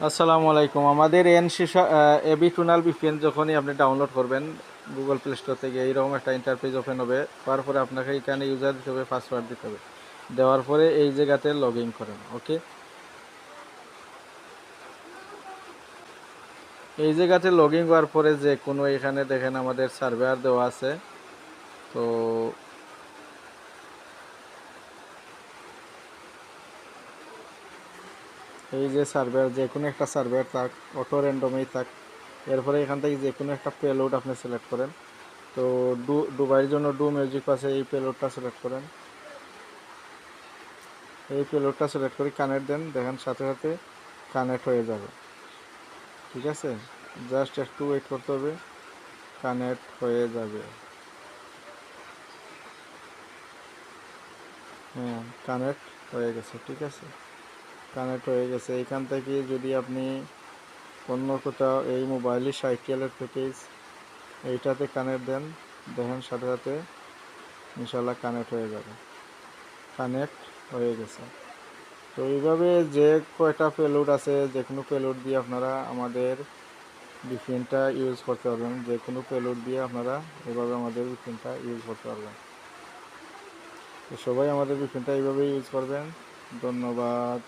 আসসালামু আলাইকুম। আমাদের এবি টুনাল ভিপিএন যখনই আপনি ডাউনলোড করবেন গুগল প্লে স্টোর থেকে এইরকম একটা ইন্টারফেস ওপেন হবে। তারপরে আপনাকে এখানে ইউজার দিতে হবে, পাসওয়ার্ড দিতে হবে। দেওয়ার পরে এই জায়গাতে লগ ইন করেন। ওকে, এই জায়গাতে লগ ইন করার পরে যে কোনো এখানে দেখেন আমাদের সার্ভার দেওয়া আছে। তো এই যে সার্ভার, যে কোনো একটা সার্ভার থাক, অটো র্যান্ডমেই থাক, এরপরে এখান থেকে যে কোনো একটা পেলোড আপনি সিলেক্ট করেন। তো দুবাইয়ের জন্য ডু মিউজিক আছে, এই পেলোডটা সিলেক্ট করেন। এই পেলোডটা সিলেক্ট করে কানেক্ট দেন, দেখেন সাথে সাথে কানেক্ট হয়ে যাবে। ঠিক আছে, জাস্ট একটু ওয়েট করতে হবে, কানেক্ট হয়ে যাবে। হ্যাঁ, কানেক্ট হয়ে গেছে। ঠিক আছে, কানেক্ট হয়ে গেছে। এইখান থেকে যদি আপনি অন্য কোথাও এই মোবাইলের সাইকেলের প্যাকেজ এইটাতে কানেক্ট দেন, দেখেন সাথে সাথে ইনশাল্লাহ কানেক্ট হয়ে যাবে। কানেক্ট হয়ে গেছে। তো এইভাবে যে কয়টা পেলোড আছে, যে কোনো পেলোড দিয়ে আপনারা আমাদের ভিপিএনটা ইউজ করতে পারবেন। যে কোনো পেলোড দিয়ে আপনারা এভাবে আমাদের ভিপিএনটা ইউজ করতে পারবেন। তো সবাই আমাদের ভিপিএনটা এইভাবে ইউজ করবেন। ধন্যবাদ।